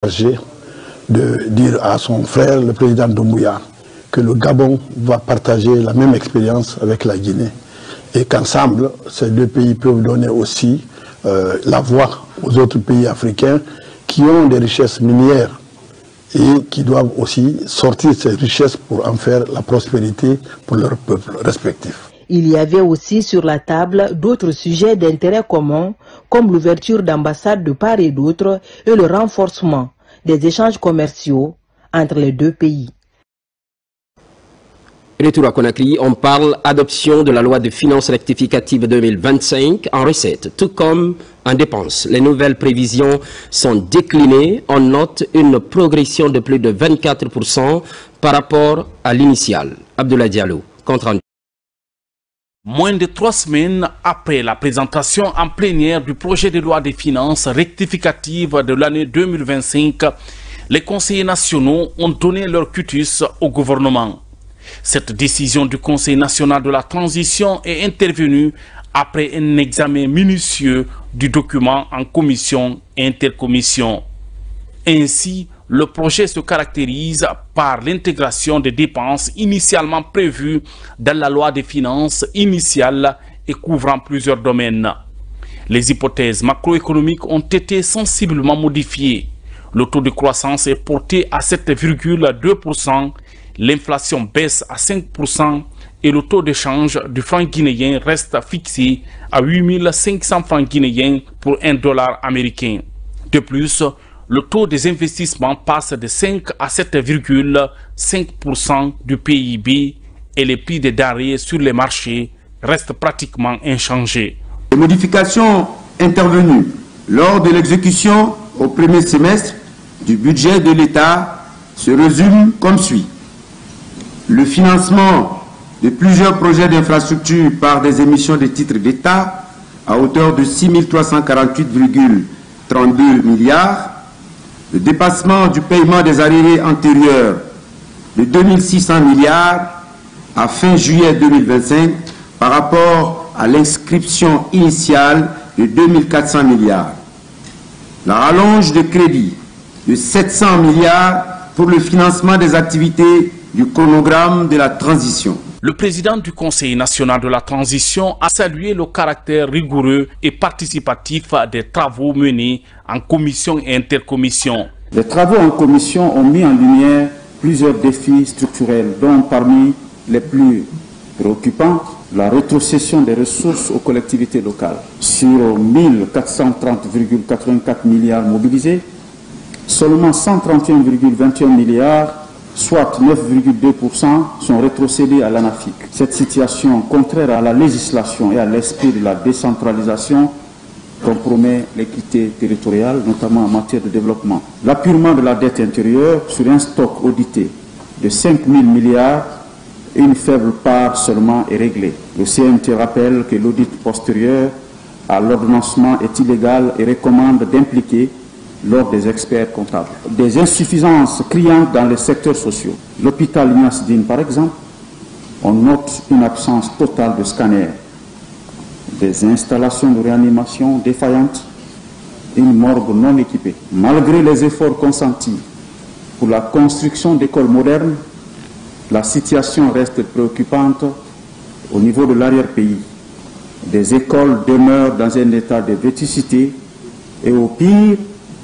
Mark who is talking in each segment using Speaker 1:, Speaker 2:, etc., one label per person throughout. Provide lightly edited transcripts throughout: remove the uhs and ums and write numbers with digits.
Speaker 1: chargé de dire à son frère, le président Doumbouya, que le Gabon va partager la même expérience avec la Guinée et qu'ensemble, ces deux pays peuvent donner aussi la voix aux autres pays africains qui ont des richesses minières et qui doivent aussi sortir ces richesses pour en faire la prospérité pour leurs peuples respectifs.
Speaker 2: Il y avait aussi sur la table d'autres sujets d'intérêt commun, comme l'ouverture d'ambassades de part et d'autre et le renforcement des échanges commerciaux entre les deux pays.
Speaker 3: Retour à Conakry, on parle adoption de la loi de finances rectificative 2025 en recettes, tout comme en dépenses. Les nouvelles prévisions sont déclinées. On note une progression de plus de 24% par rapport à l'initiale. Abdoulaye Diallo, compte rendu.
Speaker 4: Moins de 3 semaines après la présentation en plénière du projet de loi des finances rectificative de l'année 2025, les conseillers nationaux ont donné leur cutus au gouvernement. Cette décision du Conseil national de la transition est intervenue après un examen minutieux du document en commission et intercommission. Ainsi, le projet se caractérise par l'intégration des dépenses initialement prévues dans la loi des finances initiale et couvrant plusieurs domaines. Les hypothèses macroéconomiques ont été sensiblement modifiées. Le taux de croissance est porté à 7,2%, l'inflation baisse à 5% et le taux de change du franc guinéen reste fixé à 8 500 francs guinéens pour $1 américain. De plus, le taux des investissements passe de 5 à 7,5% du PIB et les prix des denrées sur les marchés restent pratiquement inchangés.
Speaker 5: Les modifications intervenues lors de l'exécution au premier semestre du budget de l'État se résument comme suit. Le financement de plusieurs projets d'infrastructure par des émissions de titres d'État à hauteur de 6 348,32 milliards, le dépassement du paiement des arriérés antérieurs de 2600 milliards à fin juillet 2025 par rapport à l'inscription initiale de 2400 milliards. La rallonge de crédit de 700 milliards pour le financement des activités du chronogramme de la transition.
Speaker 4: Le président du Conseil national de la transition a salué le caractère rigoureux et participatif des travaux menés en commission et intercommission.
Speaker 6: Les travaux en commission ont mis en lumière plusieurs défis structurels, dont parmi les plus préoccupants, la rétrocession des ressources aux collectivités locales. Sur 1430,84 milliards mobilisés, seulement 131,21 milliards, soit 9,2%, sont rétrocédés à l'ANAFIC. Cette situation, contraire à la législation et à l'esprit de la décentralisation, compromet l'équité territoriale, notamment en matière de développement. L'appurement de la dette intérieure sur un stock audité de 5 000 milliards, une faible part seulement est réglée. Le CNT rappelle que l'audit postérieur à l'ordonnancement est illégal et recommande d'impliquer lors des experts comptables. Des insuffisances criantes dans les secteurs sociaux. L'hôpital Ignace Dine, par exemple, on note une absence totale de scanners, des installations de réanimation défaillantes, une morgue non équipée. Malgré les efforts consentis pour la construction d'écoles modernes, la situation reste préoccupante au niveau de l'arrière-pays. Des écoles demeurent dans un état de vétusté et au pire,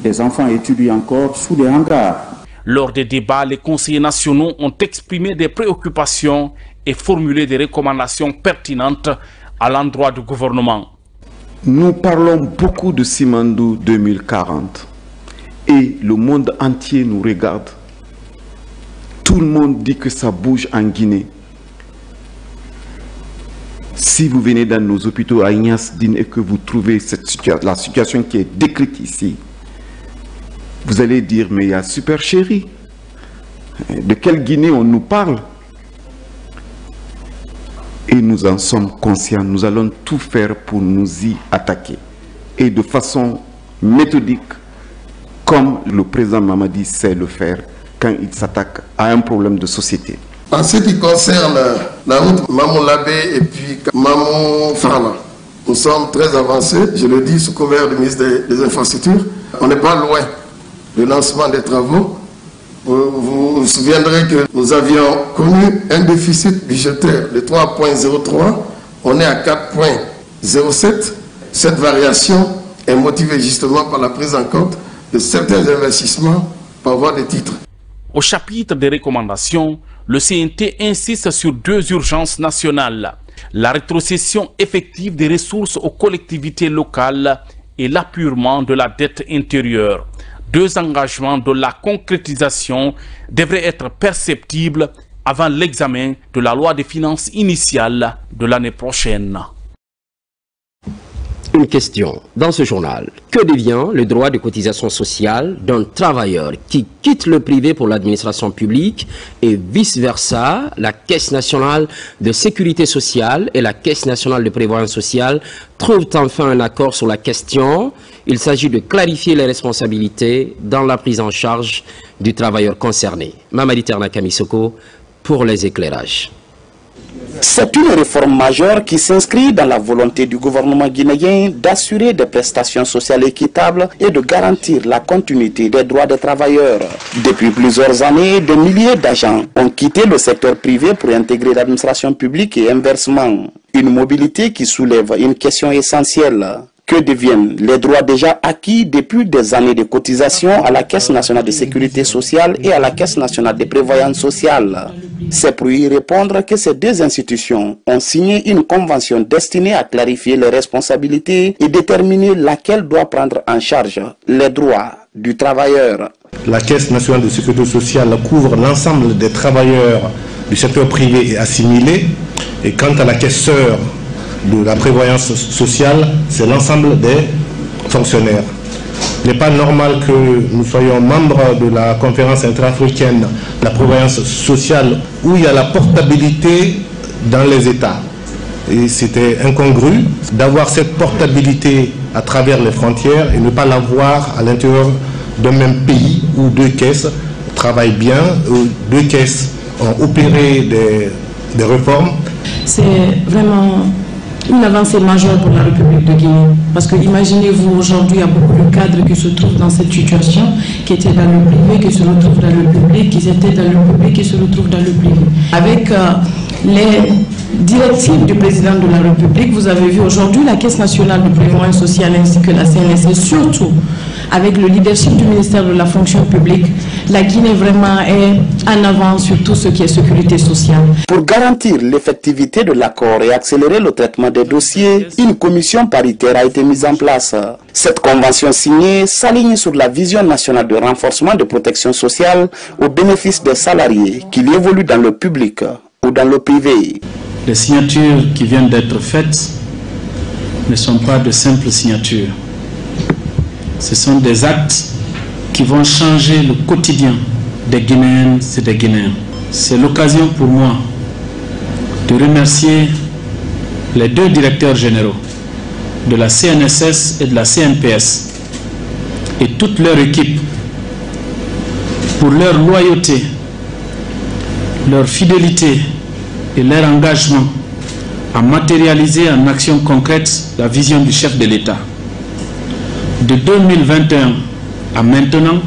Speaker 6: des enfants étudient encore sous des hangars.
Speaker 4: Lors des débats, les conseillers nationaux ont exprimé des préoccupations et formulé des recommandations pertinentes à l'endroit du gouvernement.
Speaker 7: Nous parlons beaucoup de Simandou 2040 et le monde entier nous regarde. Tout le monde dit que ça bouge en Guinée. Si vous venez dans nos hôpitaux à Ignace Dine et que vous trouvez la situation qui est décrite ici, vous allez dire, mais il y a Super Chéri. De quelle Guinée on nous parle? Et nous en sommes conscients. Nous allons tout faire pour nous y attaquer. Et de façon méthodique, comme le président Mamadi sait le faire quand il s'attaque à un problème de société.
Speaker 8: En ce qui concerne la route Mamou Labé et puis Mamou Farla, nous sommes très avancés. Je le dis sous couvert du ministre des Infrastructures. On n'est pas loin le lancement des travaux, vous vous souviendrez que nous avions connu un déficit budgétaire de 3,03, on est à 4,07. Cette variation est motivée justement par la prise en compte de certains investissements par voie de titres.
Speaker 4: Au chapitre des recommandations, le CNT insiste sur deux urgences nationales: la rétrocession effective des ressources aux collectivités locales et l'appurement de la dette intérieure. Deux engagements dont la concrétisation devrait être perceptible avant l'examen de la loi des finances initiale de l'année prochaine.
Speaker 3: Une question dans ce journal. Que devient le droit de cotisation sociale d'un travailleur qui quitte le privé pour l'administration publique et vice-versa? La Caisse nationale de sécurité sociale et la Caisse nationale de prévoyance sociale trouvent enfin un accord sur la question. Il s'agit de clarifier les responsabilités dans la prise en charge du travailleur concerné. Mamadi Ternakamisoko pour les éclairages.
Speaker 9: C'est une réforme majeure qui s'inscrit dans la volonté du gouvernement guinéen d'assurer des prestations sociales équitables et de garantir la continuité des droits des travailleurs. Depuis plusieurs années, des milliers d'agents ont quitté le secteur privé pour intégrer l'administration publique et inversement. Une mobilité qui soulève une question essentielle. Que deviennent les droits déjà acquis depuis des années de cotisation à la Caisse nationale de sécurité sociale et à la Caisse nationale de prévoyance sociale? C'est pour y répondre que ces deux institutions ont signé une convention destinée à clarifier les responsabilités et déterminer laquelle doit prendre en charge les droits du travailleur.
Speaker 10: La Caisse nationale de sécurité sociale couvre l'ensemble des travailleurs du secteur privé et assimilés, et quant à la Caisse sœur de la prévoyance sociale, c'est l'ensemble des fonctionnaires. Il n'est pas normal que nous soyons membres de la conférence intra-africaine de la prévoyance sociale où il y a la portabilité dans les États. Et c'était incongru d'avoir cette portabilité à travers les frontières et ne pas l'avoir à l'intérieur d'un même pays où deux caisses travaillent bien, où deux caisses ont opéré des réformes.
Speaker 11: C'est vraiment une avancée majeure pour la République de Guinée. Parce que imaginez-vous, aujourd'hui, il y a beaucoup de cadres qui se trouvent dans cette situation, qui étaient dans le privé, qui se retrouvent dans le public, qui étaient dans le public, qui se retrouvent dans le privé. Avec les directives du président de la République, vous avez vu aujourd'hui la Caisse nationale de prévoyance sociale ainsi que la CNSS, surtout avec le leadership du ministère de la fonction publique, la Guinée vraiment est en avant sur tout ce qui est sécurité sociale.
Speaker 9: Pour garantir l'effectivité de l'accord et accélérer le traitement des dossiers, une commission paritaire a été mise en place. Cette convention signée s'aligne sur la vision nationale de renforcement de protection sociale au bénéfice des salariés, qu'il évolue dans le public ou dans le privé.
Speaker 6: Les signatures qui viennent d'être faites ne sont pas de simples signatures. Ce sont des actes qui vont changer le quotidien des Guinéennes et des Guinéens. C'est l'occasion pour moi de remercier les deux directeurs généraux de la CNSS et de la CNPS et toute leur équipe pour leur loyauté, leur fidélité et leur engagement à matérialiser en action concrète la vision du chef de l'État. De 2021 à maintenant,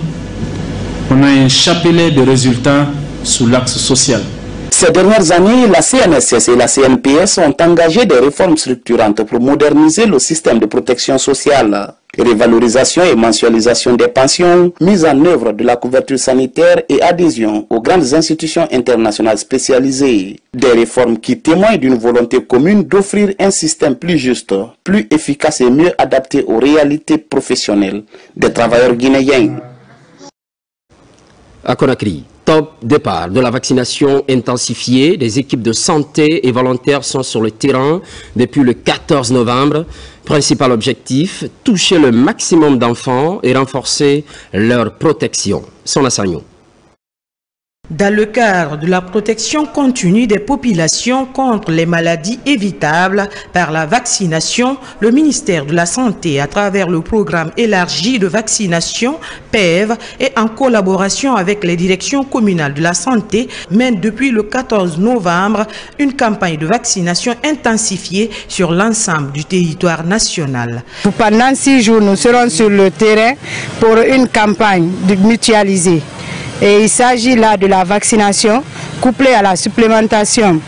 Speaker 6: on a un chapelet de résultats sous l'axe social.
Speaker 9: Ces dernières années, la CNSS et la CNPS ont engagé des réformes structurantes pour moderniser le système de protection sociale. Révalorisation et mensualisation des pensions, mise en œuvre de la couverture sanitaire et adhésion aux grandes institutions internationales spécialisées. Des réformes qui témoignent d'une volonté commune d'offrir un système plus juste, plus efficace et mieux adapté aux réalités professionnelles des travailleurs guinéens.
Speaker 3: À Conakry, top départ de la vaccination intensifiée. Des équipes de santé et volontaires sont sur le terrain depuis le 14 novembre. Principal objectif, toucher le maximum d'enfants et renforcer leur protection. Son assaillant.
Speaker 12: Dans le cadre de la protection continue des populations contre les maladies évitables par la vaccination, le ministère de la Santé, à travers le programme élargi de vaccination PEV et en collaboration avec les directions communales de la santé, mène depuis le 14 novembre une campagne de vaccination intensifiée sur l'ensemble du territoire national.
Speaker 13: Pendant 6 jours, nous serons sur le terrain pour une campagne mutualisée. Et il s'agit là de la vaccination couplée à la supplémentation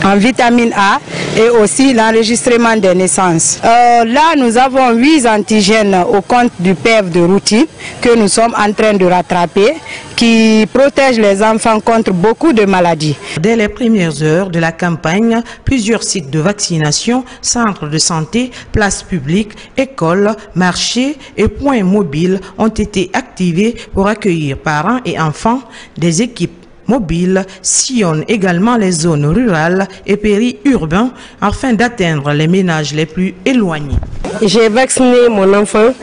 Speaker 13: en vitamine A et aussi l'enregistrement des naissances. Là, nous avons 8 antigènes au compte du PEV de routine que nous sommes en train de rattraper, qui protègent les enfants contre beaucoup de maladies.
Speaker 12: Dès les premières heures de la campagne, plusieurs sites de vaccination, centres de santé, places publiques, écoles, marchés et points mobiles ont été activés pour accueillir parents et enfants. Des équipes mobiles sillonnent également les zones rurales et périurbains afin d'atteindre les ménages les plus éloignés.
Speaker 14: J'ai vacciné mon enfant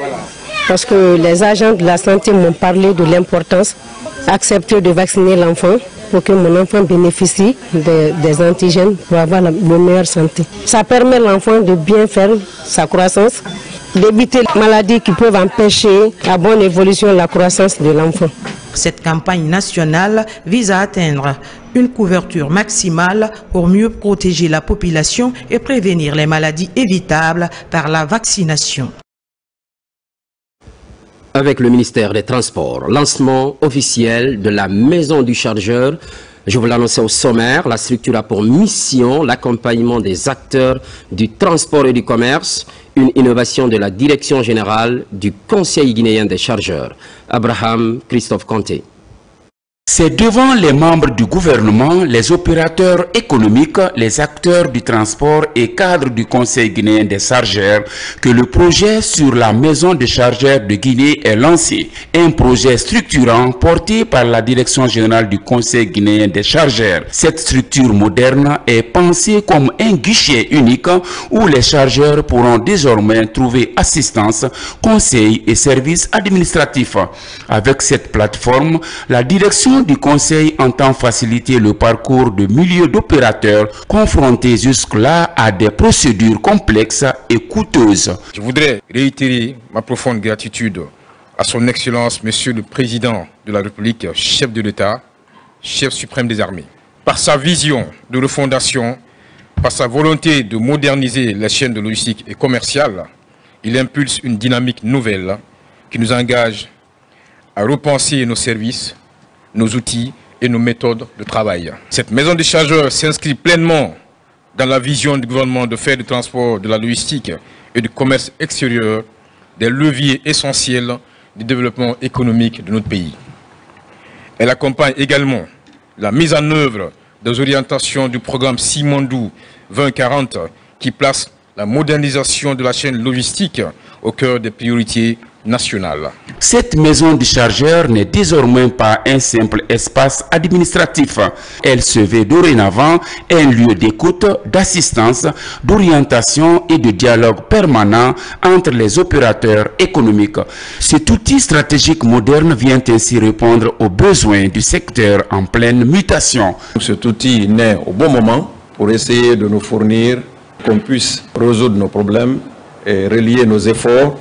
Speaker 14: parce que les agents de la santé m'ont parlé de l'importance d'accepter de vacciner l'enfant pour que mon enfant bénéficie des antigènes pour avoir la meilleure santé. Ça permet à l'enfant de bien faire sa croissance, d'éviter les maladies qui peuvent empêcher la bonne évolution de la croissance de l'enfant.
Speaker 12: Cette campagne nationale vise à atteindre une couverture maximale pour mieux protéger la population et prévenir les maladies évitables par la vaccination.
Speaker 3: Avec le ministère des Transports, lancement officiel de la maison du chargeur. Je vous l'annonçais au sommaire, la structure a pour mission l'accompagnement des acteurs du transport et du commerce, une innovation de la Direction générale du Conseil guinéen des chargeurs. Abraham Christophe Conté.
Speaker 15: C'est devant les membres du gouvernement, les opérateurs économiques, les acteurs du transport et cadres du Conseil guinéen des chargeurs que le projet sur la maison des chargeurs de Guinée est lancé. Un projet structurant porté par la Direction générale du Conseil guinéen des chargeurs. Cette structure moderne est pensée comme un guichet unique où les chargeurs pourront désormais trouver assistance, conseil et services administratifs. Avec cette plateforme, la Direction du Conseil entend faciliter le parcours de milliers d'opérateurs confrontés jusque-là à des procédures complexes et coûteuses.
Speaker 16: Je voudrais réitérer ma profonde gratitude à son Excellence, Monsieur le Président de la République, chef de l'État, chef suprême des armées. Par sa vision de refondation, par sa volonté de moderniser les chaînes de logistique et commerciale, il impulse une dynamique nouvelle qui nous engage à repenser nos services, nos outils et nos méthodes de travail. Cette maison des chargeurs s'inscrit pleinement dans la vision du gouvernement de faire du transport, de la logistique et du commerce extérieur des leviers essentiels du développement économique de notre pays. Elle accompagne également la mise en œuvre des orientations du programme Simandou 2040 qui place la modernisation de la chaîne logistique au cœur des priorités nationale.
Speaker 15: Cette maison du chargeur n'est désormais pas un simple espace administratif. Elle se veut dorénavant un lieu d'écoute, d'assistance, d'orientation et de dialogue permanent entre les opérateurs économiques. Cet outil stratégique moderne vient ainsi répondre aux besoins du secteur en pleine mutation.
Speaker 17: Cet outil naît au bon moment pour essayer de nous fournir qu'on puisse résoudre nos problèmes et relier nos efforts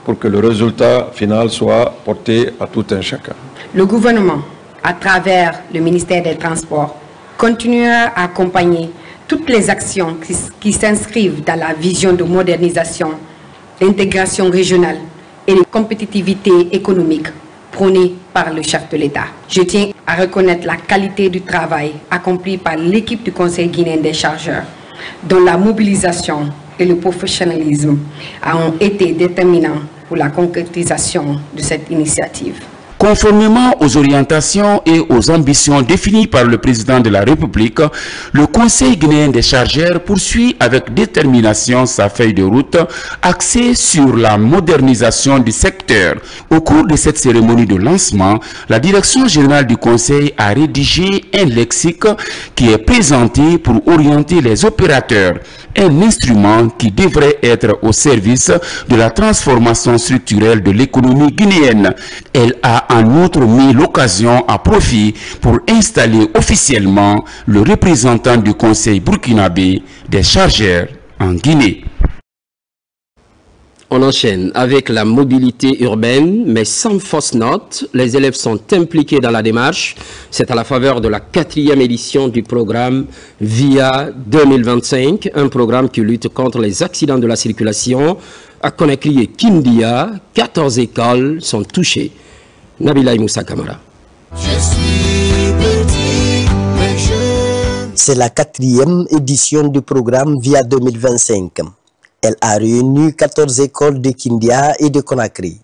Speaker 17: pour que le résultat final soit porté à tout un chacun.
Speaker 18: Le gouvernement, à travers le ministère des Transports, continuera à accompagner toutes les actions qui s'inscrivent dans la vision de modernisation, d'intégration régionale et de compétitivité économique prônée par le chef de l'État. Je tiens à reconnaître la qualité du travail accompli par l'équipe du Conseil guinéen des chargeurs, dont la mobilisation et le professionnalisme ont été déterminants pour la concrétisation de cette initiative.
Speaker 15: Conformément aux orientations et aux ambitions définies par le président de la République, le Conseil guinéen des chargeurs poursuit avec détermination sa feuille de route axée sur la modernisation du secteur. Au cours de cette cérémonie de lancement, la Direction générale du Conseil a rédigé un lexique qui est présenté pour orienter les opérateurs. un instrument qui devrait être au service de la transformation structurelle de l'économie guinéenne. Elle a en outre mis l'occasion à profit pour installer officiellement le représentant du Conseil burkinabé des chargeurs en Guinée.
Speaker 3: On enchaîne avec la mobilité urbaine, mais sans fausse note. Les élèves sont impliqués dans la démarche. C'est à la faveur de la 4e édition du programme VIA 2025, un programme qui lutte contre les accidents de la circulation. À Conakry et Kindia, 14 écoles sont touchées. Nabila Moussa Kamara.
Speaker 19: C'est la 4e édition du programme VIA 2025. Elle a réuni 14 écoles de Kindia et de Conakry.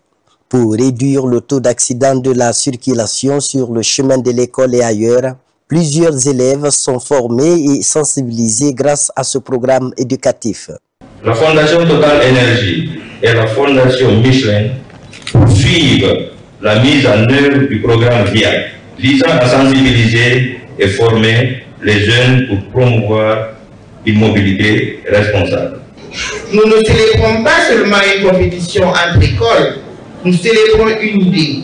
Speaker 19: Pour réduire le taux d'accident de la circulation sur le chemin de l'école et ailleurs, plusieurs élèves sont formés et sensibilisés grâce à ce programme éducatif.
Speaker 20: La Fondation Total Énergie et la Fondation Michelin poursuivent la mise en œuvre du programme VIA, visant à sensibiliser et former les jeunes pour promouvoir une mobilité responsable.
Speaker 21: Nous ne célébrons pas seulement une compétition entre écoles, nous célébrons une idée,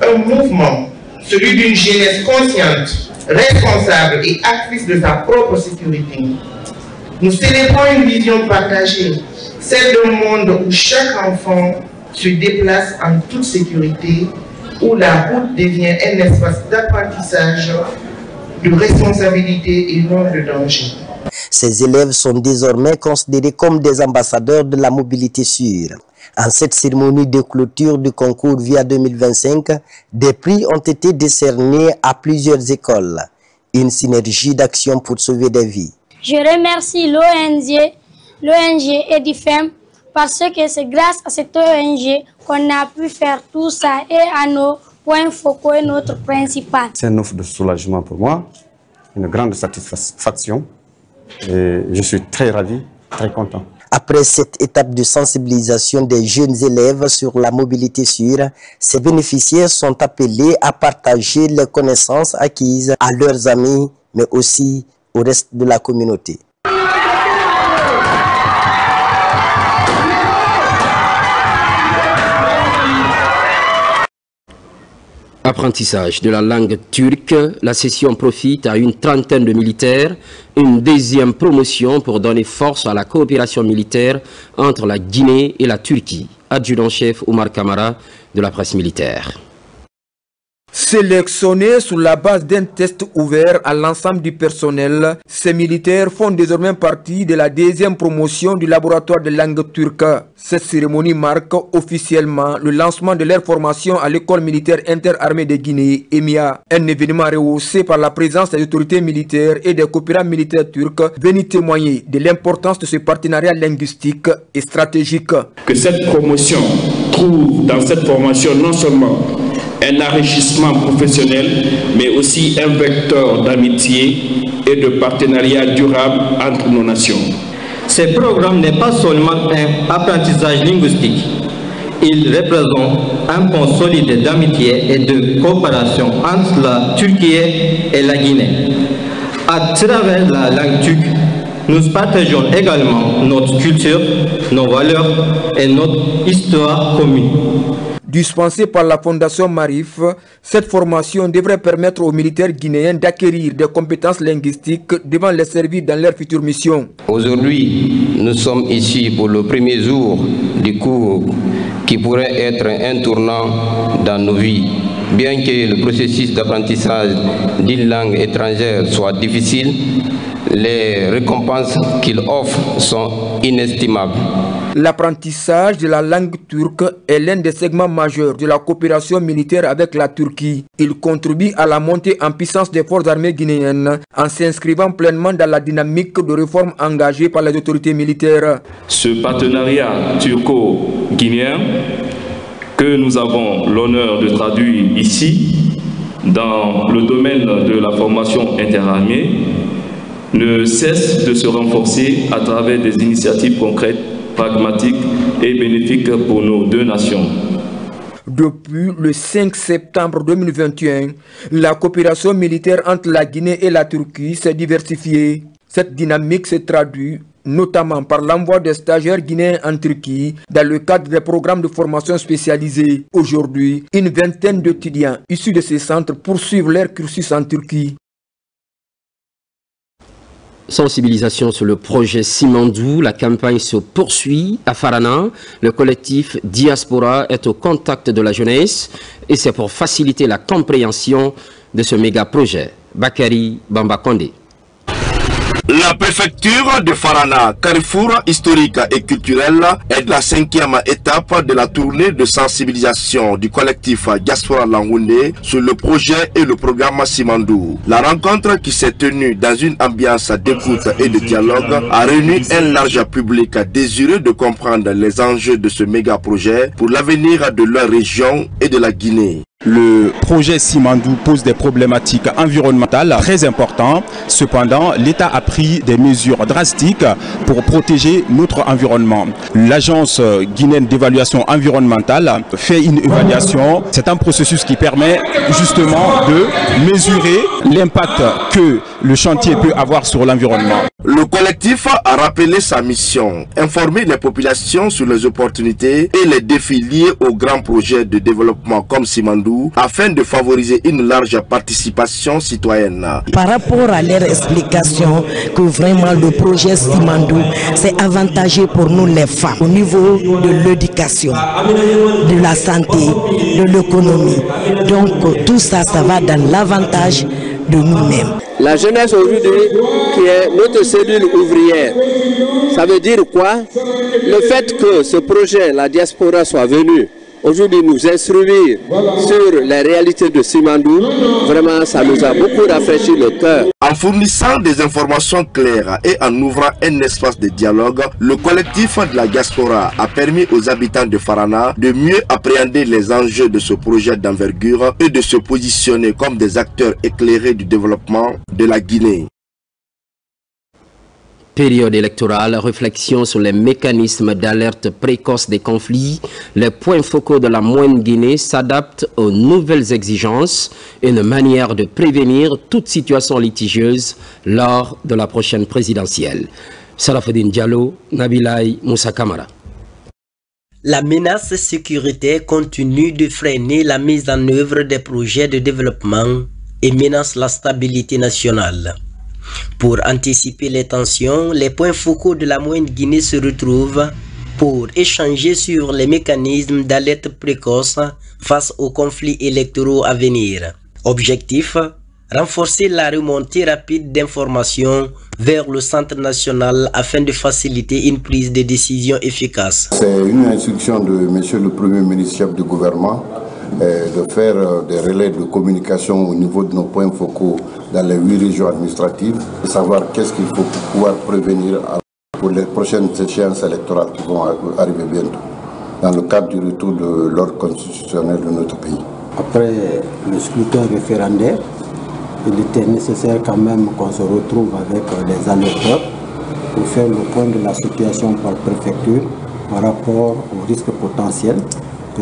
Speaker 21: un mouvement, celui d'une jeunesse consciente, responsable et actrice de sa propre sécurité. Nous célébrons une vision partagée, celle d'un monde où chaque enfant se déplace en toute sécurité, où la route devient un espace d'apprentissage, de responsabilité et non de danger.
Speaker 19: Ces élèves sont désormais considérés comme des ambassadeurs de la mobilité sûre. En cette cérémonie de clôture du concours VIA 2025, des prix ont été décernés à plusieurs écoles. Une synergie d'action pour sauver des vies.
Speaker 22: Je remercie l'ONG Edifem parce que c'est grâce à cette ONG qu'on a pu faire tout ça et à nos points focaux et notre principal.
Speaker 23: C'est une offre de soulagement pour moi, une grande satisfaction. Et je suis très ravi, très content.
Speaker 19: Après cette étape de sensibilisation des jeunes élèves sur la mobilité sûre, ces bénéficiaires sont appelés à partager les connaissances acquises à leurs amis, mais aussi au reste de la communauté.
Speaker 3: Apprentissage de la langue turque, la session profite à une trentaine de militaires, une deuxième promotion pour donner force à la coopération militaire entre la Guinée et la Turquie. Adjudant-chef Omar Kamara de la presse militaire.
Speaker 24: Sélectionnés sur la base d'un test ouvert à l'ensemble du personnel, ces militaires font désormais partie de la deuxième promotion du laboratoire de langue turque. Cette cérémonie marque officiellement le lancement de leur formation à l'école militaire interarmée de Guinée, EMIA. Un événement rehaussé par la présence des autorités militaires et des coopérants militaires turcs venus témoigner de l'importance de ce partenariat linguistique et stratégique.
Speaker 25: Que cette promotion trouve dans cette formation non seulement un enrichissement professionnel, mais aussi un vecteur d'amitié et de partenariat durable entre nos nations.
Speaker 26: Ce programme n'est pas seulement un apprentissage linguistique, il représente un pont solide d'amitié et de coopération entre la Turquie et la Guinée. À travers la langue turque, nous partageons également notre culture, nos valeurs et notre histoire commune.
Speaker 24: Dispensée par la Fondation Marif, cette formation devrait permettre aux militaires guinéens d'acquérir des compétences linguistiques devant les servir dans leur future mission.
Speaker 26: Aujourd'hui, nous sommes ici pour le premier jour du cours qui pourrait être un tournant dans nos vies. Bien que le processus d'apprentissage d'une langue étrangère soit difficile, les récompenses qu'il offre sont inestimables.
Speaker 24: L'apprentissage de la langue turque est l'un des segments majeurs de la coopération militaire avec la Turquie. Il contribue à la montée en puissance des forces armées guinéennes en s'inscrivant pleinement dans la dynamique de réforme engagée par les autorités militaires.
Speaker 25: Ce partenariat turco-guinéen que nous avons l'honneur de traduire ici dans le domaine de la formation interarmée ne cesse de se renforcer à travers des initiatives concrètes, pragmatiques et bénéfiques pour nos deux nations.
Speaker 24: Depuis le 5 septembre 2021, la coopération militaire entre la Guinée et la Turquie s'est diversifiée. Cette dynamique se traduit notamment par l'envoi des stagiaires guinéens en Turquie dans le cadre des programmes de formation spécialisés. Aujourd'hui, une vingtaine d'étudiants issus de ces centres poursuivent leur cursus en Turquie.
Speaker 3: Sensibilisation sur le projet Simandou, la campagne se poursuit à Farana. Le collectif Diaspora est au contact de la jeunesse et c'est pour faciliter la compréhension de ce méga projet. Bakary Bambakonde.
Speaker 1: La préfecture de Farana, carrefour historique et culturel, est la 5e étape de la tournée de sensibilisation du collectif Diaspora Langoundé sur le projet et le programme Simandou. La rencontre qui s'est tenue dans une ambiance d'écoute et de dialogue a réuni un large public désireux de comprendre les enjeux de ce méga projet pour l'avenir de leur région et de la Guinée.
Speaker 2: Le projet Simandou pose des problématiques environnementales très importantes. Cependant, l'État a pris des mesures drastiques pour protéger notre environnement. L'Agence guinéenne d'évaluation environnementale fait une évaluation. C'est un processus qui permet justement de mesurer l'impact que le chantier peut avoir sur l'environnement.
Speaker 1: Le collectif a rappelé sa mission, informer les populations sur les opportunités et les défis liés aux grands projets de développement comme Simandou, afin de favoriser une large participation citoyenne.
Speaker 4: Par rapport à leur explication que vraiment le projet Simandou, c'est avantageux pour nous les femmes au niveau de l'éducation, de la santé, de l'économie. Donc tout ça, ça va dans l'avantage de nous-mêmes.
Speaker 5: La jeunesse aujourd'hui qui est notre cellule ouvrière, ça veut dire quoi? Le fait que ce projet, la diaspora, soit venu aujourd'hui nous instruire sur les réalités de Simandou, vraiment ça nous a beaucoup rafraîchi le cœur.
Speaker 1: En fournissant des informations claires et en ouvrant un espace de dialogue, le collectif de la diaspora a permis aux habitants de Farana de mieux appréhender les enjeux de ce projet d'envergure et de se positionner comme des acteurs éclairés du développement de la Guinée.
Speaker 3: Période électorale, réflexion sur les mécanismes d'alerte précoce des conflits. Les points focaux de la Moyenne Guinée s'adaptent aux nouvelles exigences et une manière de prévenir toute situation litigieuse lors de la prochaine présidentielle. Sarafedine Diallo, Nabilay Moussa Kamara.
Speaker 19: La menace sécuritaire continue de freiner la mise en œuvre des projets de développement et menace la stabilité nationale. Pour anticiper les tensions, les points focaux de la Moyenne Guinée se retrouvent pour échanger sur les mécanismes d'alerte précoce face aux conflits électoraux à venir. Objectif: renforcer la remontée rapide d'informations vers le centre national afin de faciliter une prise de décision efficace.
Speaker 7: C'est une instruction de Monsieur le Premier ministre chef du gouvernement de faire des relais de communication au niveau de nos points focaux dans les 8 régions administratives, de savoir qu'est-ce qu'il faut pour pouvoir prévenir pour les prochaines échéances électorales qui vont arriver bientôt, dans le cadre du retour de l'ordre constitutionnel de notre pays.
Speaker 8: Après le scrutin référendaire, il était nécessaire quand même qu'on se retrouve avec les alerteurs pour faire le point de la situation par préfecture par rapport aux risques potentiels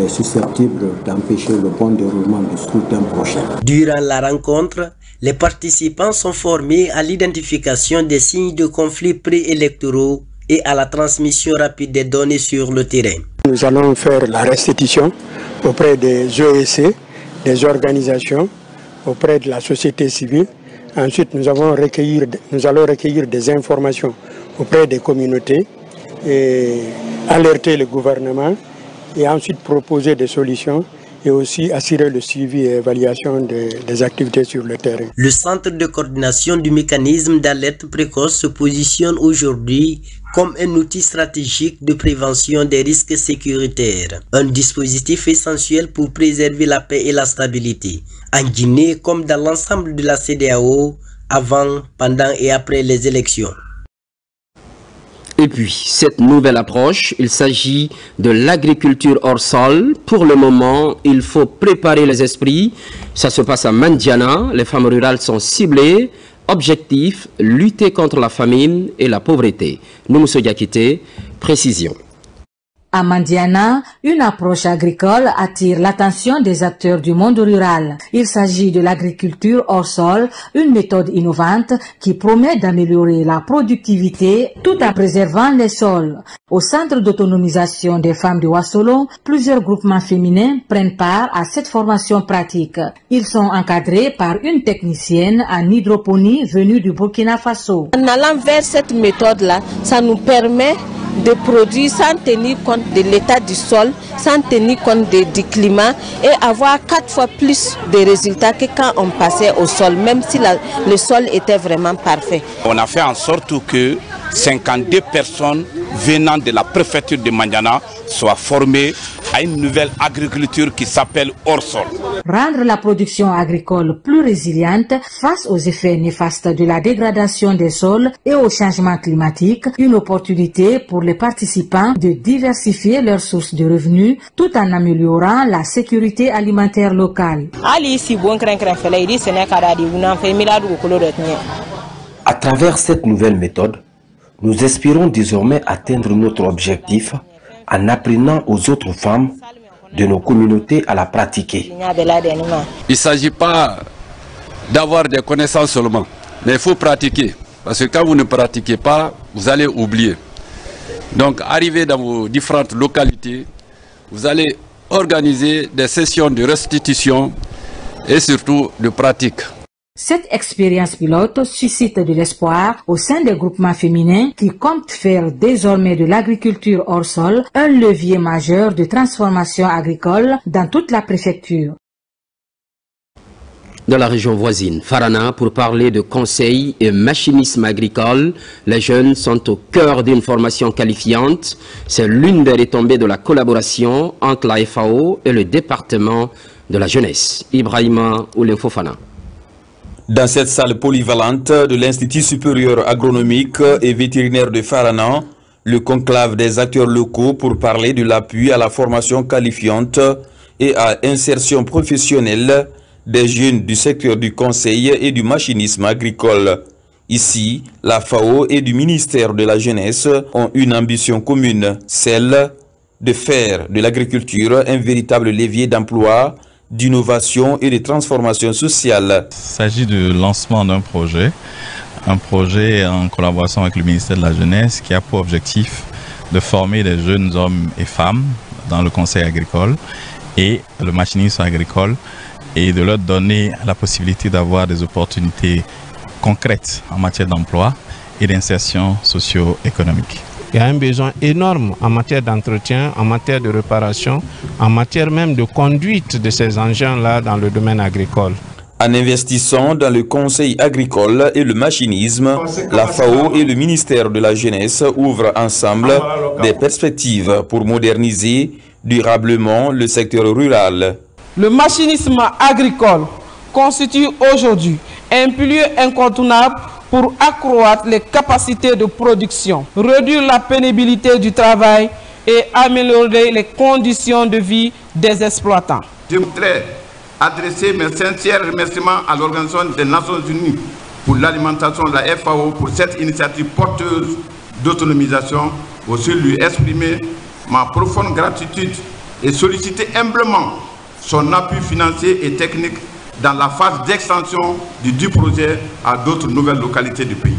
Speaker 8: susceptibles d'empêcher le bon déroulement du scrutin prochain.
Speaker 19: Durant la rencontre, les participants sont formés à l'identification des signes de conflits préélectoraux et à la transmission rapide des données sur le terrain.
Speaker 27: Nous allons faire la restitution auprès des OEC, des organisations, auprès de la société civile. Ensuite, nous allons recueillir des informations auprès des communautés et alerter le gouvernement et ensuite proposer des solutions et aussi assurer le suivi et évaluation des activités sur le terrain.
Speaker 19: Le centre de coordination du mécanisme d'alerte précoce se positionne aujourd'hui comme un outil stratégique de prévention des risques sécuritaires, un dispositif essentiel pour préserver la paix et la stabilité, en Guinée comme dans l'ensemble de la CEDEAO, avant, pendant et après les élections.
Speaker 3: Et puis, cette nouvelle approche, il s'agit de l'agriculture hors sol. Pour le moment, il faut préparer les esprits. Ça se passe à Mandiana. Les femmes rurales sont ciblées. Objectif, lutter contre la famine et la pauvreté. Noumousso Diakité, précision.
Speaker 6: À Mandiana, une approche agricole attire l'attention des acteurs du monde rural. Il s'agit de l'agriculture hors sol, une méthode innovante qui promet d'améliorer la productivité tout en préservant les sols. Au centre d'autonomisation des femmes de Wasolo, plusieurs groupements féminins prennent part à cette formation pratique. Ils sont encadrés par une technicienne en hydroponie venue du Burkina Faso.
Speaker 9: En allant vers cette méthode-là, ça nous permet de produire sans tenir compte de l'état du sol, sans tenir compte du climat et avoir 4 fois plus de résultats que quand on passait au sol, même si le sol était vraiment parfait.
Speaker 10: On a fait en sorte que 52 personnes venant de la préfecture de Mandiana soient formées à une nouvelle agriculture qui s'appelle hors sol.
Speaker 6: Rendre la production agricole plus résiliente face aux effets néfastes de la dégradation des sols et au changement climatique, une opportunité pour les participants de diversifier leurs sources de revenus tout en améliorant la sécurité alimentaire locale.
Speaker 11: À travers cette nouvelle méthode, nous espérons désormais atteindre notre objectif en apprenant aux autres femmes de nos communautés à la pratiquer.
Speaker 12: Il ne s'agit pas d'avoir des connaissances seulement, mais il faut pratiquer. Parce que quand vous ne pratiquez pas, vous allez oublier. Donc, arrivez dans vos différentes localités, vous allez organiser des sessions de restitution et surtout de pratique.
Speaker 6: Cette expérience pilote suscite de l'espoir au sein des groupements féminins qui comptent faire désormais de l'agriculture hors sol un levier majeur de transformation agricole dans toute la préfecture.
Speaker 3: Dans la région voisine, Farana, pour parler de conseil et machinisme agricole, les jeunes sont au cœur d'une formation qualifiante. C'est l'une des retombées de la collaboration entre la FAO et le département de la jeunesse. Ibrahima Oulenfofana.
Speaker 2: Dans cette salle polyvalente de l'Institut supérieur agronomique et vétérinaire de Farana, le conclave des acteurs locaux pour parler de l'appui à la formation qualifiante et à l'insertion professionnelle des jeunes du secteur du conseil et du machinisme agricole. Ici, la FAO et du ministère de la Jeunesse ont une ambition commune, celle de faire de l'agriculture un véritable levier d'emploi, d'innovation et de transformation sociale.
Speaker 13: Il s'agit du lancement d'un projet, un projet en collaboration avec le ministère de la Jeunesse qui a pour objectif de former des jeunes hommes et femmes dans le conseil agricole et le machinisme agricole et de leur donner la possibilité d'avoir des opportunités concrètes en matière d'emploi et d'insertion socio-économique.
Speaker 14: Il y a un besoin énorme en matière d'entretien, en matière de réparation, en matière même de conduite de ces engins-là dans le domaine agricole.
Speaker 2: En investissant dans le conseil agricole et le machinisme, la FAO et le ministère de la Jeunesse ouvrent ensemble des perspectives pour moderniser durablement le secteur rural.
Speaker 28: Le machinisme agricole constitue aujourd'hui un pilier incontournable pour accroître les capacités de production, réduire la pénibilité du travail et améliorer les conditions de vie des exploitants.
Speaker 29: Je voudrais adresser mes sincères remerciements à l'Organisation des Nations Unies pour l'alimentation de la FAO pour cette initiative porteuse d'autonomisation, aussi lui exprimer ma profonde gratitude et solliciter humblement son appui financier et technique dans la phase d'extension du projet à d'autres nouvelles localités du pays.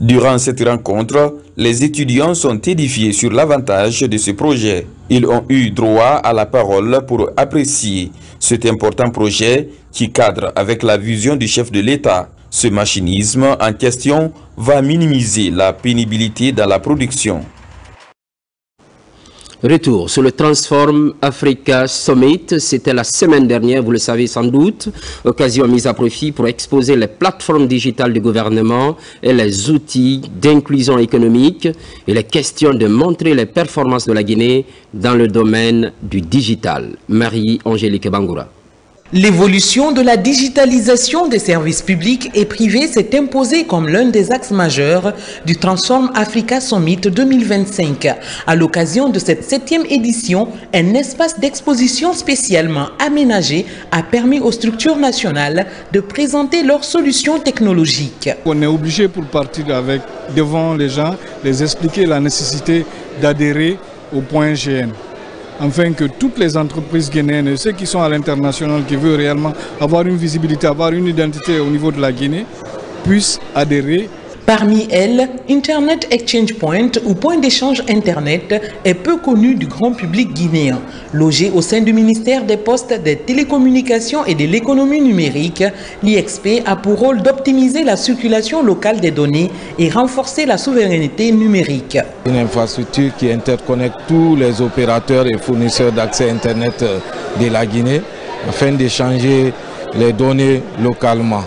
Speaker 2: Durant cette rencontre, les étudiants sont édifiés sur l'avantage de ce projet. Ils ont eu droit à la parole pour apprécier cet important projet qui cadre avec la vision du chef de l'État. Ce machinisme en question va minimiser la pénibilité dans la production.
Speaker 3: Retour sur le Transform Africa Summit, c'était la semaine dernière, vous le savez sans doute, occasion mise à profit pour exposer les plateformes digitales du gouvernement et les outils d'inclusion économique. Il est question de montrer les performances de la Guinée dans le domaine du digital. Marie-Angélique Bangoura.
Speaker 30: L'évolution de la digitalisation des services publics et privés s'est imposée comme l'un des axes majeurs du Transform Africa Summit 2025. À l'occasion de cette 7e édition, un espace d'exposition spécialement aménagé a permis aux structures nationales de présenter leurs solutions technologiques.
Speaker 31: On est obligé pour partir devant les gens, les expliquer la nécessité d'adhérer
Speaker 15: au point GN, afin que toutes les entreprises guinéennes et ceux qui sont à l'international, qui veulent réellement avoir une visibilité, avoir une identité au niveau de la Guinée, puissent adhérer.
Speaker 30: Parmi elles, Internet Exchange Point ou point d'échange Internet est peu connu du grand public guinéen. Logé au sein du ministère des Postes, des Télécommunications et de l'économie numérique, l'IXP a pour rôle d'optimiser la circulation locale des données et renforcer la souveraineté numérique.
Speaker 16: Une infrastructure qui interconnecte tous les opérateurs et fournisseurs d'accès Internet de la Guinée afin d'échanger les données localement.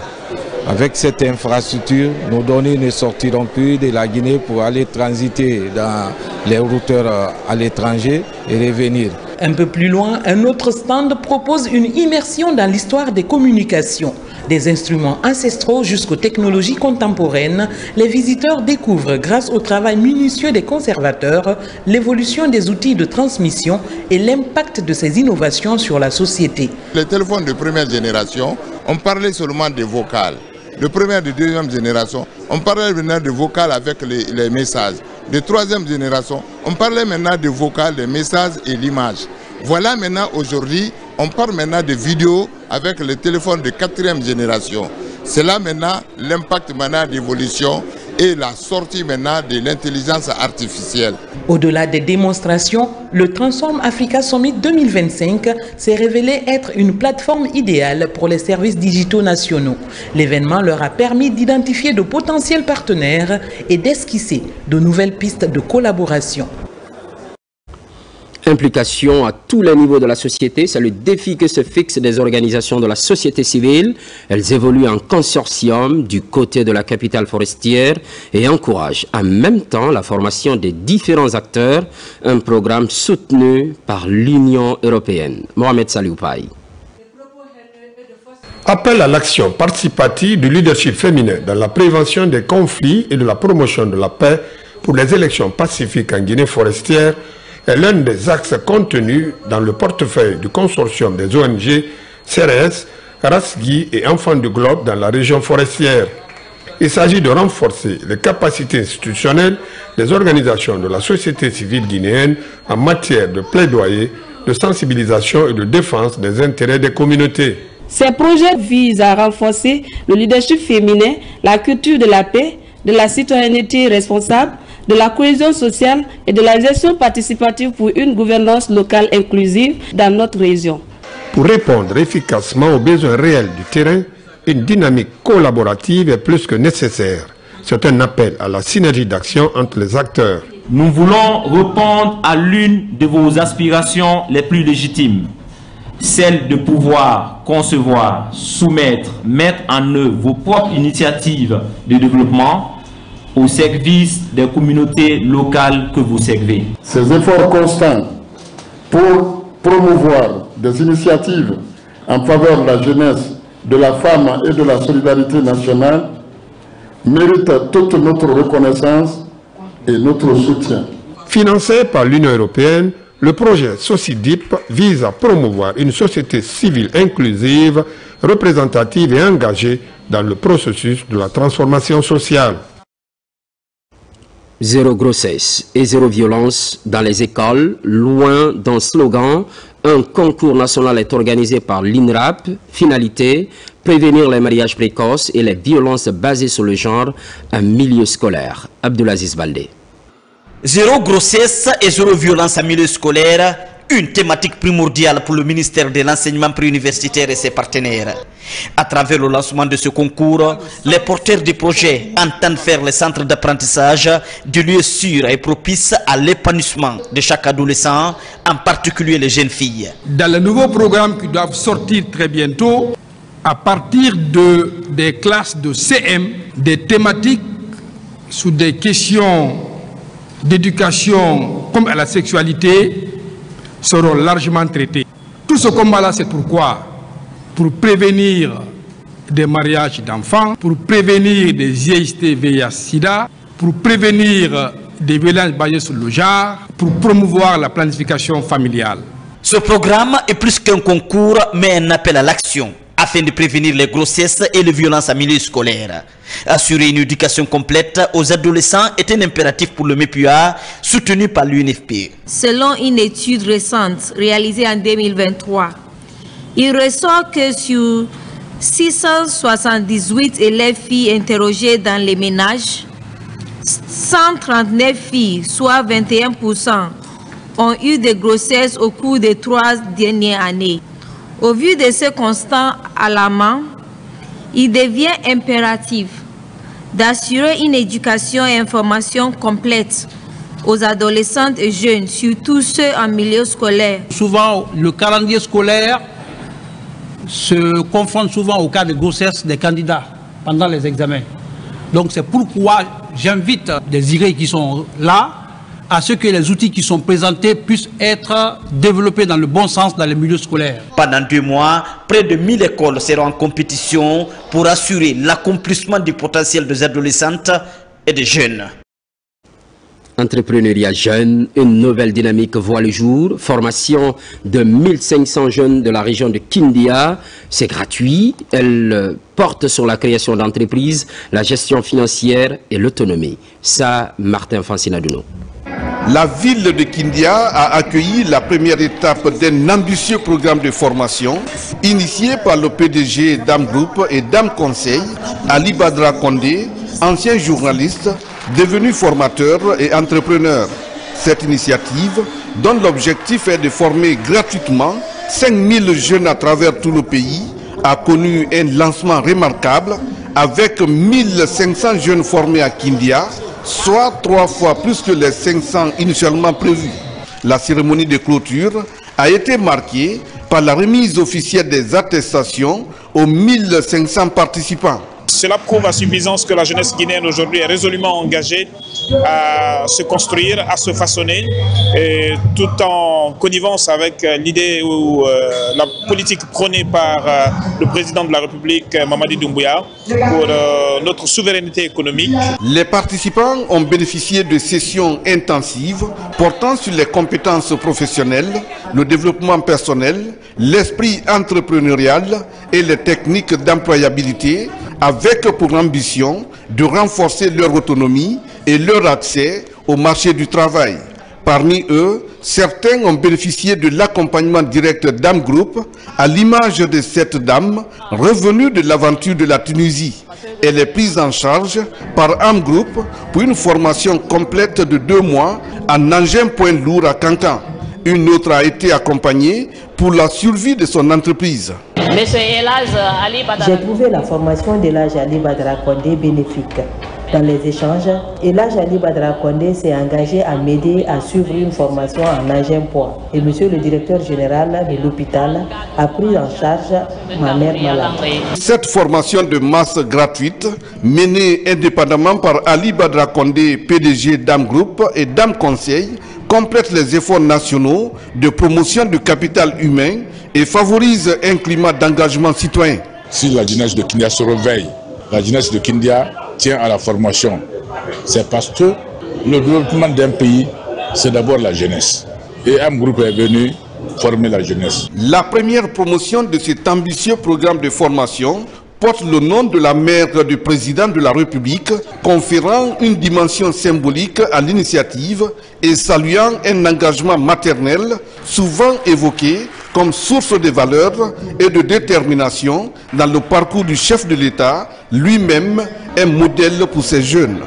Speaker 16: Avec cette infrastructure, nos données ne sortiront plus de la Guinée pour aller transiter dans les routeurs à l'étranger et revenir.
Speaker 30: Un peu plus loin, un autre stand propose une immersion dans l'histoire des communications. Des instruments ancestraux jusqu'aux technologies contemporaines, les visiteurs découvrent grâce au travail minutieux des conservateurs l'évolution des outils de transmission et l'impact de ces innovations sur la société.
Speaker 17: Les téléphones de première génération, on parlait seulement des vocales. De première et de deuxième génération, on parlait maintenant de vocales avec les messages. De troisième génération, on parlait maintenant de vocales, des messages et l'image. Voilà maintenant aujourd'hui, on parle maintenant de vidéos avec les téléphones de quatrième génération. C'est là maintenant l'impact maintenant d'évolution et la sortie maintenant de l'intelligence artificielle.
Speaker 30: Au-delà des démonstrations, le Transform Africa Summit 2025 s'est révélé être une plateforme idéale pour les services digitaux nationaux. L'événement leur a permis d'identifier de potentiels partenaires et d'esquisser de nouvelles pistes de collaboration.
Speaker 3: Implication à tous les niveaux de la société, c'est le défi que se fixent des organisations de la société civile. Elles évoluent en consortium du côté de la capitale forestière et encouragent en même temps la formation des différents acteurs, un programme soutenu par l'Union européenne. Mohamed Salioupaï.
Speaker 18: Appel à l'action participative du leadership féminin dans la prévention des conflits et de la promotion de la paix pour les élections pacifiques en Guinée forestière est l'un des axes contenus dans le portefeuille du consortium des ONG CRS, Rasgui et Enfants du Globe dans la région forestière. Il s'agit de renforcer les capacités institutionnelles des organisations de la société civile guinéenne en matière de plaidoyer, de sensibilisation et de défense des intérêts des communautés.
Speaker 20: Ces projets visent à renforcer le leadership féminin, la culture de la paix, de la citoyenneté responsable, de la cohésion sociale et de la gestion participative pour une gouvernance locale inclusive dans notre région.
Speaker 18: Pour répondre efficacement aux besoins réels du terrain, une dynamique collaborative est plus que nécessaire. C'est un appel à la synergie d'action entre les acteurs.
Speaker 21: Nous voulons répondre à l'une de vos aspirations les plus légitimes, celle de pouvoir concevoir, soumettre, mettre en œuvre vos propres initiatives de développement au service des communautés locales que vous servez.
Speaker 22: Ces efforts constants pour promouvoir des initiatives en faveur de la jeunesse, de la femme et de la solidarité nationale méritent toute notre reconnaissance et notre soutien.
Speaker 18: Financé par l'Union européenne, le projet SOCIDIP vise à promouvoir une société civile inclusive, représentative et engagée dans le processus de la transformation sociale.
Speaker 3: Zéro grossesse et zéro violence dans les écoles, loin d'un slogan. Un concours national est organisé par l'INRAP. Finalité, prévenir les mariages précoces et les violences basées sur le genre en milieu scolaire. Abdulaziz Baldé.
Speaker 23: Zéro grossesse et zéro violence en milieu scolaire, une thématique primordiale pour le ministère de l'enseignement préuniversitaire et ses partenaires. À travers le lancement de ce concours, les porteurs du projet entendent faire les centres d'apprentissage de lieux sûrs et propices à l'épanouissement de chaque adolescent, en particulier les jeunes filles.
Speaker 25: Dans les nouveaux programmes qui doivent sortir très bientôt, à partir des classes de CM, des thématiques sur des questions d'éducation comme à la sexualité seront largement traités. Tout ce combat-là, c'est pourquoi? Pour prévenir des mariages d'enfants, pour prévenir des IST, VIH, SIDA, pour prévenir des violences basées sur le genre, pour promouvoir la planification familiale.
Speaker 23: Ce programme est plus qu'un concours, mais un appel à l'action, afin de prévenir les grossesses et les violences en milieu scolaire. Assurer une éducation complète aux adolescents est un impératif pour le MEPUA, soutenu par l'UNFPE.
Speaker 1: Selon une étude récente réalisée en 2023, il ressort que sur 678 élèves filles interrogées dans les ménages, 139 filles, soit 21%, ont eu des grossesses au cours des 3 dernières années. Au vu de ce constat alarmant, il devient impératif d'assurer une éducation et information complète aux adolescentes et jeunes, surtout ceux en milieu scolaire.
Speaker 4: Souvent, le calendrier scolaire se confronte souvent au cas de grossesse des candidats pendant les examens. Donc c'est pourquoi j'invite les IRE qui sont là à ce que les outils qui sont présentés puissent être développés dans le bon sens dans les milieux scolaires.
Speaker 23: Pendant 2 mois, près de 1000 écoles seront en compétition pour assurer l'accomplissement du potentiel des adolescentes et des jeunes.
Speaker 3: Entrepreneuriat jeune, une nouvelle dynamique voit le jour. Formation de 1500 jeunes de la région de Kindia. C'est gratuit. Elle porte sur la création d'entreprises, la gestion financière et l'autonomie. Ça, Martin Fancinadouno.
Speaker 5: La ville de Kindia a accueilli la première étape d'un ambitieux programme de formation initié par le PDG d'AM Group et d'AM Conseil, Ali Badra Kondé, ancien journaliste, devenu formateur et entrepreneur. Cette initiative, dont l'objectif est de former gratuitement 5000 jeunes à travers tout le pays, a connu un lancement remarquable avec 1500 jeunes formés à Kindia, soit 3 fois plus que les 500 initialement prévus. La cérémonie de clôture a été marquée par la remise officielle des attestations aux 1500 participants.
Speaker 7: Cela prouve à suffisance que la jeunesse guinéenne aujourd'hui est résolument engagée à se construire, à se façonner, et tout en connivence avec l'idée ou la politique prônée par le président de la République, Mamadi Doumbouya, pour notre souveraineté économique.
Speaker 5: Les participants ont bénéficié de sessions intensives portant sur les compétences professionnelles, le développement personnel, l'esprit entrepreneurial et les techniques d'employabilité, avec pour ambition de renforcer leur autonomie et leur accès au marché du travail. Parmi eux, certains ont bénéficié de l'accompagnement direct d'AM Group, à l'image de cette dame revenue de l'aventure de la Tunisie. Elle est prise en charge par AM Group pour une formation complète de 2 mois en engin point lourd à Cancan. Une autre a été accompagnée pour la survie de son entreprise.
Speaker 8: J'ai trouvé la formation d'Elhadj Ali Badra Kondé bénéfique. Dans les échanges, Elhadj Ali Badra Kondé s'est engagé à m'aider à suivre une formation en engin poids. Et monsieur le directeur général de l'hôpital a pris en charge ma mère malade.
Speaker 5: Cette formation de masse gratuite, menée indépendamment par Ali Badra Kondé, PDG d'AM Group et d'AM Conseil, complète les efforts nationaux de promotion du capital humain et favorise un climat d'engagement citoyen.
Speaker 9: Si la jeunesse de Kindia se réveille, la jeunesse de Kindia tient à la formation. C'est parce que le développement d'un pays, c'est d'abord la jeunesse. Et AM Group est venu former la jeunesse.
Speaker 5: La première promotion de cet ambitieux programme de formation porte le nom de la mère du président de la République, conférant une dimension symbolique à l'initiative et saluant un engagement maternel souvent évoqué comme source de valeur et de détermination dans le parcours du chef de l'État, lui-même un modèle pour ses jeunes.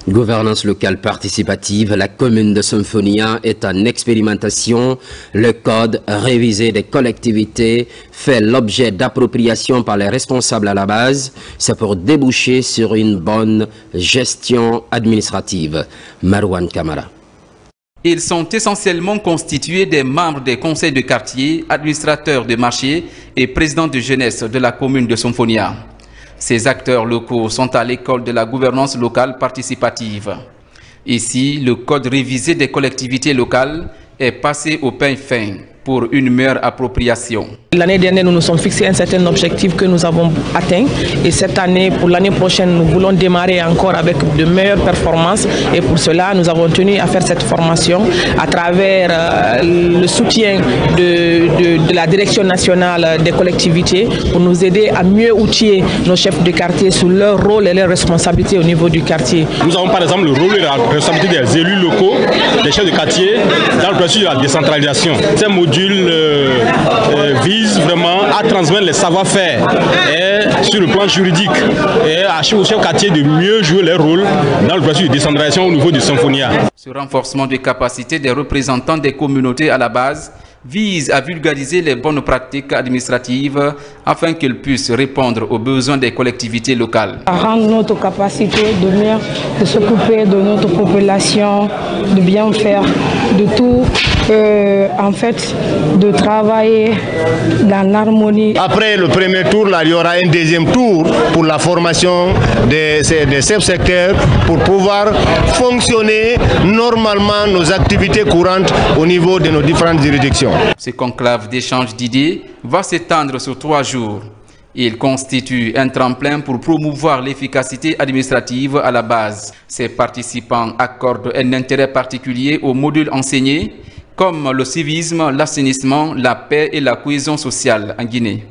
Speaker 3: Gouvernance locale participative, la commune de Symphonia est en expérimentation. Le code révisé des collectivités fait l'objet d'appropriation par les responsables à la base. C'est pour déboucher sur une bonne gestion administrative. Marwan Kamara.
Speaker 19: Ils sont essentiellement constitués des membres des conseils de quartier, administrateurs de marché et présidents de jeunesse de la commune de Symphonia. Ces acteurs locaux sont à l'école de la gouvernance locale participative. Ici, le code révisé des collectivités locales est passé au pain fin pour une meilleure appropriation.
Speaker 6: L'année dernière, nous nous sommes fixés un certain objectif que nous avons atteint. Et cette année, pour l'année prochaine, nous voulons démarrer encore avec de meilleures performances. Et pour cela, nous avons tenu à faire cette formation à travers le soutien de la Direction nationale des collectivités pour nous aider à mieux outiller nos chefs de quartier sur leur rôle et leurs responsabilités au niveau du quartier.
Speaker 10: Nous avons par exemple le rôle et la responsabilité des élus locaux, des chefs de quartier, dans le processus de la décentralisation. Ces modules visent vraiment à transmettre les savoir-faire sur le plan juridique et à chaque chef de quartier de mieux jouer leur rôle dans le processus de décentralisation au niveau du Symphonia.
Speaker 19: Ce renforcement des capacités des représentants des communautés à la base vise à vulgariser les bonnes pratiques administratives afin qu'elles puissent répondre aux besoins des collectivités locales.
Speaker 6: À rendre notre capacité de s'occuper de notre population, de bien faire, de tout, en fait, de travailler dans l'harmonie.
Speaker 11: Après le premier tour, là, il y aura un deuxième tour pour la formation des chefs-secteurs pour pouvoir fonctionner normalement nos activités courantes au niveau de nos différentes juridictions.
Speaker 19: Ce conclave d'échange d'idées va s'étendre sur 3 jours. Il constitue un tremplin pour promouvoir l'efficacité administrative à la base. Ces participants accordent un intérêt particulier aux modules enseignés, comme le civisme, l'assainissement, la paix et la cohésion sociale en Guinée.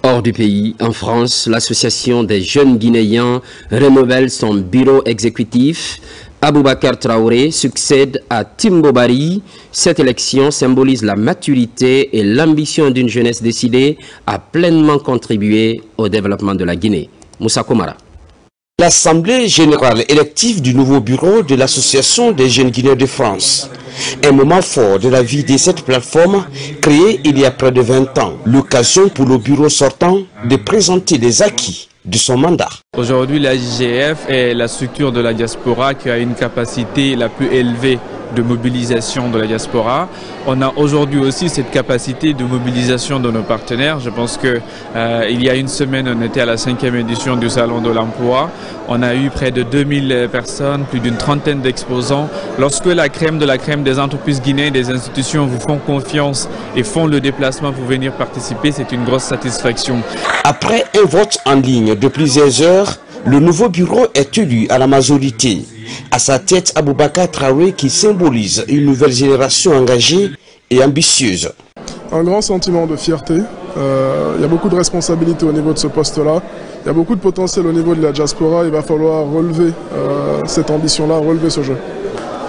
Speaker 3: Hors du pays, en France, l'association des jeunes Guinéens renouvelle son bureau exécutif. Aboubakar Traoré succède à Timbo Bari. Cette élection symbolise la maturité et l'ambition d'une jeunesse décidée à pleinement contribuer au développement de la Guinée. Moussa Komara.
Speaker 12: L'Assemblée générale élective du nouveau bureau de l'Association des jeunes Guinéens de France. Un moment fort de la vie de cette plateforme créée il y a près de 20 ans. L'occasion pour le bureau sortant de présenter les acquis de son mandat.
Speaker 13: Aujourd'hui, la JGF est la structure de la diaspora qui a une capacité la plus élevée de mobilisation de la diaspora. On a aujourd'hui aussi cette capacité de mobilisation de nos partenaires. Je pense que il y a une semaine, on était à la 5e édition du Salon de l'Emploi. On a eu près de 2000 personnes, plus d'une trentaine d'exposants. Lorsque la crème de la crème des entreprises guinéennes, des institutions vous font confiance et font le déplacement pour venir participer, c'est une grosse satisfaction.
Speaker 12: Après un vote en ligne de plusieurs heures, le nouveau bureau est élu à la majorité. À sa tête, Aboubakar Traoré qui symbolise une nouvelle génération engagée et ambitieuse.
Speaker 14: Un grand sentiment de fierté. Il y a beaucoup de responsabilités au niveau de ce poste-là. Il y a beaucoup de potentiel au niveau de la diaspora. Il va falloir relever cette ambition-là, relever ce jeu.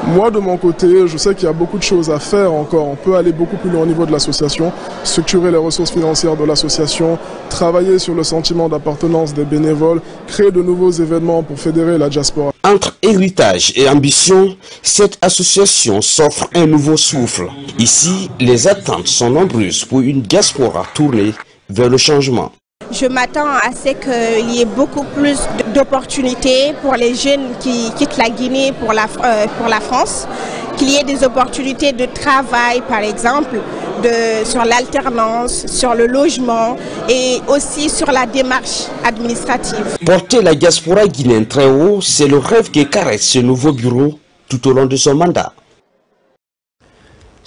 Speaker 14: Moi, de mon côté, je sais qu'il y a beaucoup de choses à faire encore. On peut aller beaucoup plus loin au niveau de l'association, structurer les ressources financières de l'association, travailler sur le sentiment d'appartenance des bénévoles, créer de nouveaux événements pour fédérer la diaspora.
Speaker 12: Entre héritage et ambition, cette association s'offre un nouveau souffle. Ici, les attentes sont nombreuses pour une diaspora tournée vers le changement.
Speaker 24: Je m'attends à ce qu'il y ait beaucoup plus d'opportunités pour les jeunes qui quittent la Guinée pour la France, qu'il y ait des opportunités de travail par exemple, sur l'alternance, sur le logement et aussi sur la démarche administrative.
Speaker 12: Porter la diaspora guinéenne très haut, c'est le rêve qui caresse ce nouveau bureau tout au long de son mandat.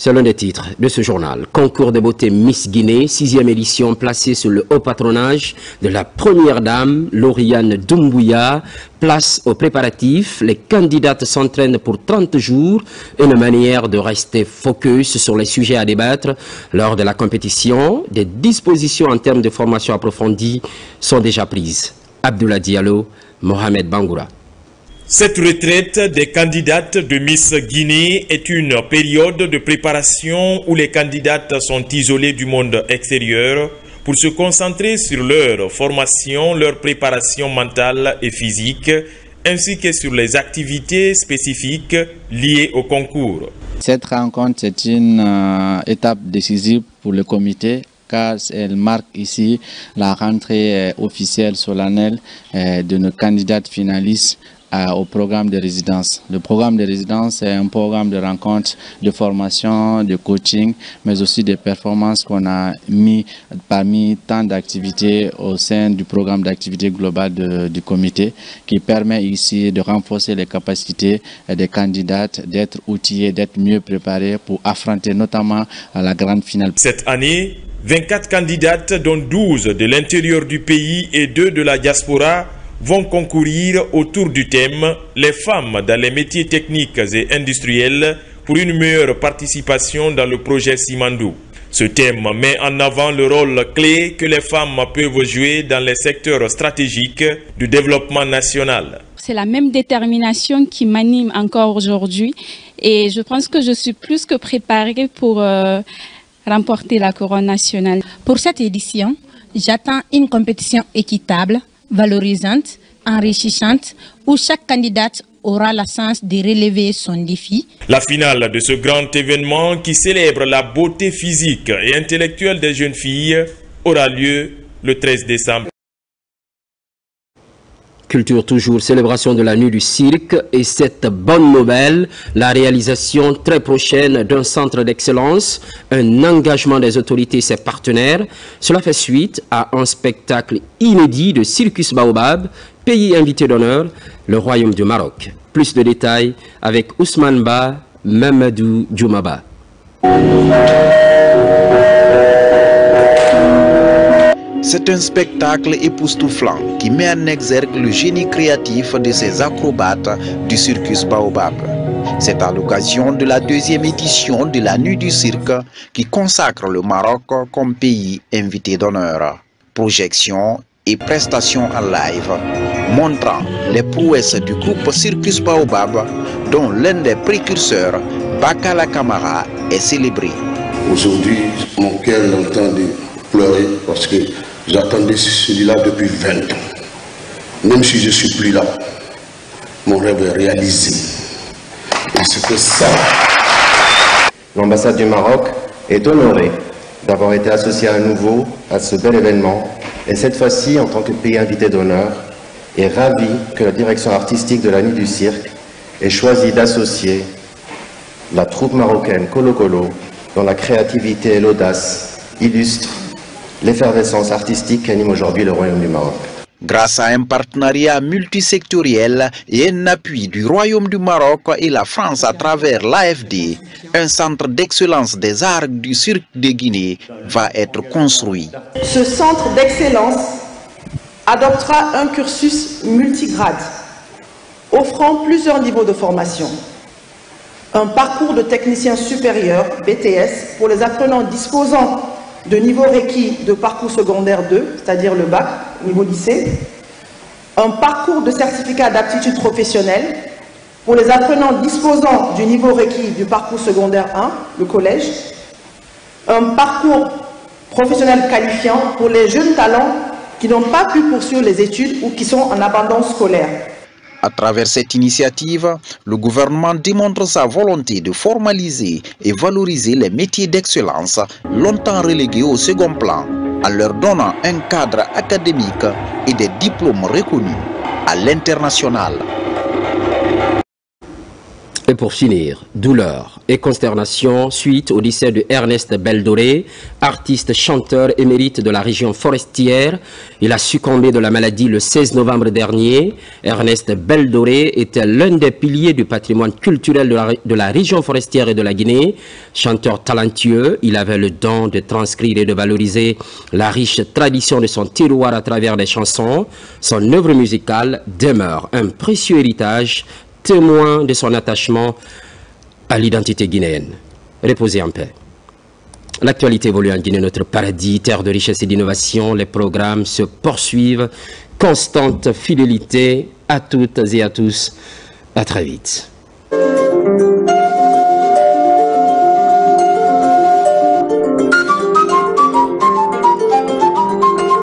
Speaker 3: C'est l'un des titres de ce journal. Concours de beauté Miss Guinée, 6e édition placée sous le haut patronage de la première dame, Lauriane Doumbouya. Place aux préparatifs, les candidates s'entraînent pour 30 jours, une manière de rester focus sur les sujets à débattre. Lors de la compétition, des dispositions en termes de formation approfondie sont déjà prises. Abdoulaye Diallo, Mohamed Bangoura.
Speaker 26: Cette retraite des candidates de Miss Guinée est une période de préparation où les candidates sont isolées du monde extérieur pour se concentrer sur leur formation, leur préparation mentale et physique, ainsi que sur les activités spécifiques liées au concours.
Speaker 27: Cette rencontre est une étape décisive pour le comité car elle marque ici la rentrée officielle solennelle de nos candidates finalistes au programme de résidence. Le programme de résidence est un programme de rencontre, de formation, de coaching, mais aussi de performances qu'on a mis parmi tant d'activités au sein du programme d'activité globale du comité, qui permet ici de renforcer les capacités des candidates, d'être outillées, d'être mieux préparées pour affronter notamment la grande finale.
Speaker 26: Cette année, 24 candidates, dont 12 de l'intérieur du pays et 2 de la diaspora, vont concourir autour du thème « Les femmes dans les métiers techniques et industriels pour une meilleure participation dans le projet Simandou ». Ce thème met en avant le rôle clé que les femmes peuvent jouer dans les secteurs stratégiques du développement national.
Speaker 2: C'est la même détermination qui m'anime encore aujourd'hui et je pense que je suis plus que préparée pour remporter la couronne nationale.
Speaker 15: Pour cette édition, j'attends une compétition équitable, valorisante, enrichissante, où chaque candidate aura la chance de relever son défi.
Speaker 26: La finale de ce grand événement qui célèbre la beauté physique et intellectuelle des jeunes filles aura lieu le 13 décembre.
Speaker 3: Culture toujours, célébration de la nuit du cirque et cette bonne nouvelle, la réalisation très prochaine d'un centre d'excellence, un engagement des autorités et ses partenaires. Cela fait suite à un spectacle inédit de Circus Baobab, pays invité d'honneur, le Royaume du Maroc. Plus de détails avec Ousmane Ba, Mamadou Djoumaba.
Speaker 16: C'est un spectacle époustouflant qui met en exergue le génie créatif de ces acrobates du Circus Baobab. C'est à l'occasion de la 2e édition de la Nuit du Cirque qui consacre le Maroc comme pays invité d'honneur. Projection et prestations en live montrant les prouesses du groupe Circus Baobab dont l'un des précurseurs, Bakala Kamara, est célébré.
Speaker 17: Aujourd'hui, mon cœur est en train de pleurer parce que j'attendais celui-là depuis 20 ans. Même si je ne suis plus là, mon rêve est réalisé. Et c'était ça.
Speaker 20: L'ambassade du Maroc est honorée d'avoir été associée à nouveau à ce bel événement. Et cette fois-ci, en tant que pays invité d'honneur, est ravie que la direction artistique de la Nuit du Cirque ait choisi d'associer la troupe marocaine Kolo Kolo, dont la créativité et l'audace illustrent l'effervescence artistique qui anime aujourd'hui le Royaume du Maroc.
Speaker 16: Grâce à un partenariat multisectoriel et un appui du Royaume du Maroc et la France à travers l'AFD, un centre d'excellence des arts du cirque de Guinée va être construit.
Speaker 21: Ce centre d'excellence adoptera un cursus multigrade, offrant plusieurs niveaux de formation. Un parcours de technicien supérieur, BTS, pour les apprenants disposant de niveau requis de parcours secondaire 2, c'est-à-dire le bac, niveau lycée. Un parcours de certificat d'aptitude professionnelle pour les apprenants disposant du niveau requis du parcours secondaire 1, le collège. Un parcours professionnel qualifiant pour les jeunes talents qui n'ont pas pu poursuivre les études ou qui sont en abandon scolaire.
Speaker 16: À travers cette initiative, le gouvernement démontre sa volonté de formaliser et valoriser les métiers d'excellence longtemps relégués au second plan, en leur donnant un cadre académique et des diplômes reconnus à l'international.
Speaker 3: Et pour finir, douleur et consternation suite au décès de Ernest Beldoré, artiste chanteur émérite de la région forestière. Il a succombé de la maladie le 16 novembre dernier. Ernest Beldoré était l'un des piliers du patrimoine culturel de la région forestière et de la Guinée. Chanteur talentueux, il avait le don de transcrire et de valoriser la riche tradition de son terroir à travers des chansons. Son œuvre musicale demeure un précieux héritage, témoin de son attachement à l'identité guinéenne. Reposez en paix. L'actualité évolue en Guinée, notre paradis, terre de richesse et d'innovation. Les programmes se poursuivent. Constante fidélité à toutes et à tous. À très vite.